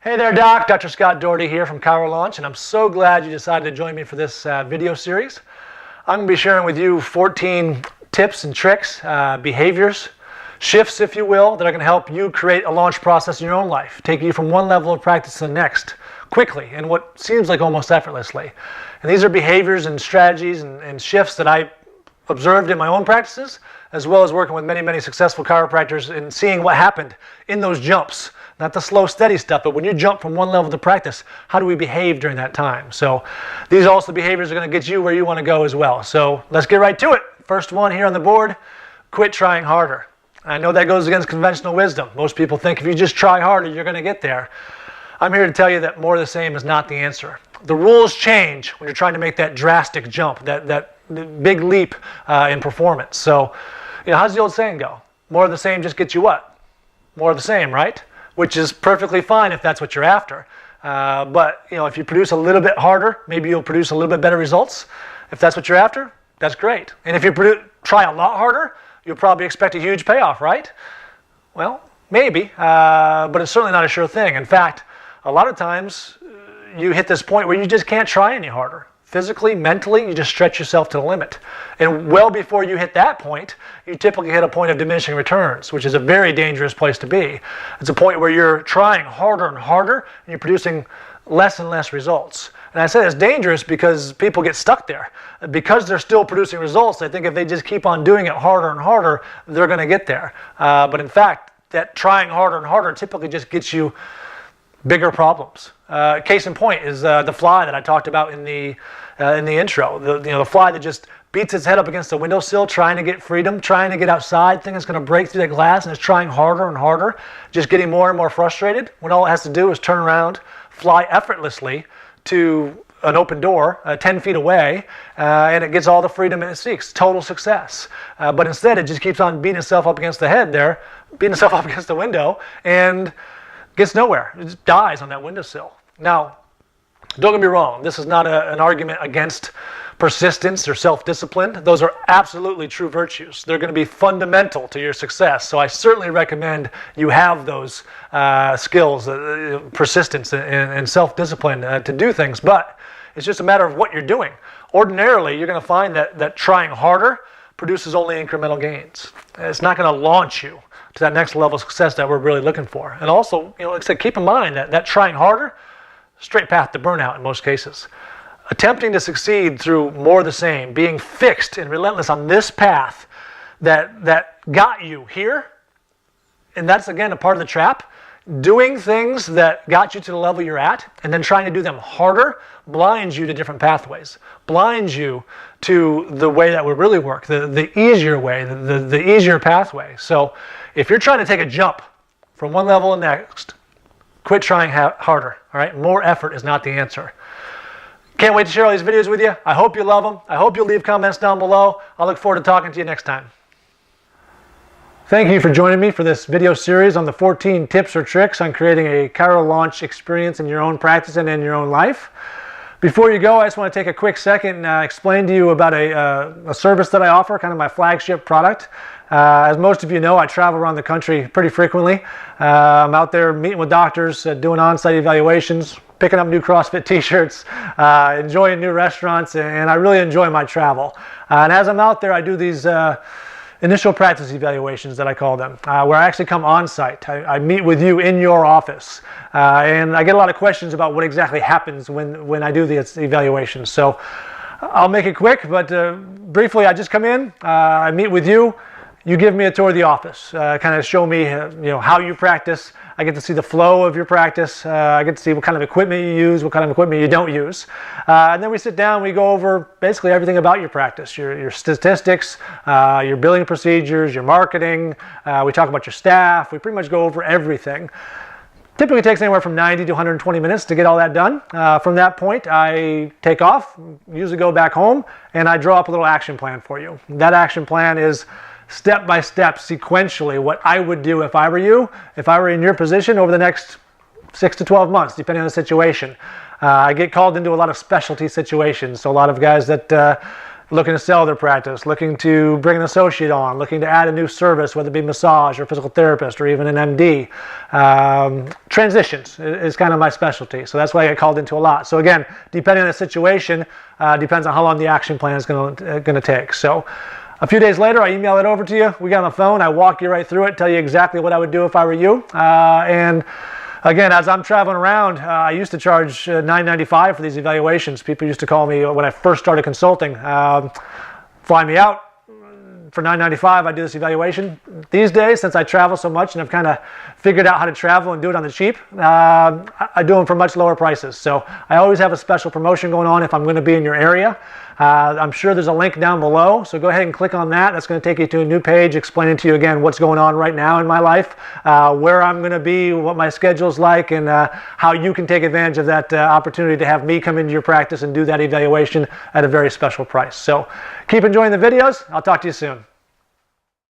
Hey there, Doc. Dr. Scott Doherty here from ChiroLaunch, and I'm so glad you decided to join me for this video series. I'm going to be sharing with you 14 tips and tricks, behaviors, shifts, if you will, that are going to help you create a launch process in your own life, taking you from one level of practice to the next quickly and what seems like almost effortlessly. And these are behaviors and strategies and shifts that I observed in my own practices, as well as working with many successful chiropractors and seeing what happened in those jumps. Not the slow, steady stuff, but when you jump from one level to practice, how do we behave during that time? So these also behaviors are going to get you where you want to go as well. So let's get right to it. First one here on the board, quit trying harder. I know that goes against conventional wisdom. Most people think if you just try harder, you're going to get there. I'm here to tell you that more of the same is not the answer. The rules change when you're trying to make that drastic jump, that big leap in performance. So, how's the old saying go? More of the same just gets you what? More of the same, right? Which is perfectly fine if that's what you're after. But if you produce a little bit harder, maybe you'll produce a little bit better results. If that's what you're after, that's great. And if you try a lot harder, you'll probably expect a huge payoff, right? Well, maybe, but it's certainly not a sure thing. In fact, a lot of times you hit this point where you just can't try any harder. Physically, mentally, you just stretch yourself to the limit. And well before you hit that point, you typically hit a point of diminishing returns, which is a very dangerous place to be. It's a point where you're trying harder and harder, and you're producing less and less results. And I say it's dangerous because people get stuck there. Because they're still producing results, I think if they just keep on doing it harder and harder, they're going to get there. But in fact, that trying harder and harder typically just gets you bigger problems. Case in point is the fly that I talked about in the intro. The fly that just beats its head up against the windowsill, trying to get freedom, trying to get outside, thinking it's going to break through the glass, and it's trying harder and harder, just getting more and more frustrated, when all it has to do is turn around, fly effortlessly to an open door 10 feet away, and it gets all the freedom it seeks. Total success. But instead, it just keeps on beating itself up against the head there, beating itself up against the window, and gets nowhere. It just dies on that windowsill. Now, don't get me wrong. This is not an argument against persistence or self-discipline. Those are absolutely true virtues. They're going to be fundamental to your success. So I certainly recommend you have those skills, persistence and self-discipline to do things. But it's just a matter of what you're doing. Ordinarily, you're going to find that trying harder produces only incremental gains. It's not going to launch you to that next level of success that we're really looking for. And also, like I said, keep in mind that trying harder, straight path to burnout in most cases. Attempting to succeed through more of the same, being fixed and relentless on this path that got you here, and that's again a part of the trap. Doing things that got you to the level you're at and then trying to do them harder blinds you to different pathways, blinds you to the way that would really work, the easier way, the easier pathway. So if you're trying to take a jump from one level to the next, quit trying harder, all right? More effort is not the answer. Can't wait to share all these videos with you. I hope you love them. I hope you'll leave comments down below. I'll look forward to talking to you next time. Thank you for joining me for this video series on the 14 tips or tricks on creating a ChiroLaunch experience in your own practice and in your own life. Before you go, I just want to take a quick second and explain to you about a service that I offer, kind of my flagship product. As most of you know, I travel around the country pretty frequently. I'm out there meeting with doctors, doing on-site evaluations, picking up new CrossFit t-shirts, enjoying new restaurants, and I really enjoy my travel. And as I'm out there, I do these initial practice evaluations that I call them, where I actually come on site. I meet with you in your office, and I get a lot of questions about what exactly happens when I do these evaluations. So I'll make it quick, but briefly, I just come in, I meet with you. You give me a tour of the office, kind of show me how you practice. I get to see the flow of your practice. I get to see what kind of equipment you use, what kind of equipment you don't use. And then we sit down, we go over basically everything about your practice, your statistics, your billing procedures, your marketing. We talk about your staff. We pretty much go over everything. Typically takes anywhere from 90 to 120 minutes to get all that done. From that point, I take off, usually go back home, and I draw up a little action plan for you. That action plan is step by step, sequentially, what I would do if I were you, if I were in your position over the next 6 to 12 months, depending on the situation. I get called into a lot of specialty situations, so a lot of guys that looking to sell their practice, looking to bring an associate on, looking to add a new service, whether it be massage or physical therapist or even an MD. Transitions is kind of my specialty, so that's why I get called into a lot. So again, depending on the situation, depends on how long the action plan is going to take. So a few days later, I email it over to you. We got on the phone, I walk you right through it, tell you exactly what I would do if I were you. And again, as I'm traveling around, I used to charge $9.95 for these evaluations. People used to call me when I first started consulting, fly me out for $9.95. I do this evaluation. These days, since I travel so much and I've kind of figured out how to travel and do it on the cheap, I do them for much lower prices. So I always have a special promotion going on if I'm going to be in your area. I'm sure there's a link down below, so go ahead and click on that. That's going to take you to a new page explaining to you again what's going on right now in my life, where I'm going to be, what my schedule's like, and how you can take advantage of that opportunity to have me come into your practice and do that evaluation at a very special price. So keep enjoying the videos. I'll talk to you soon.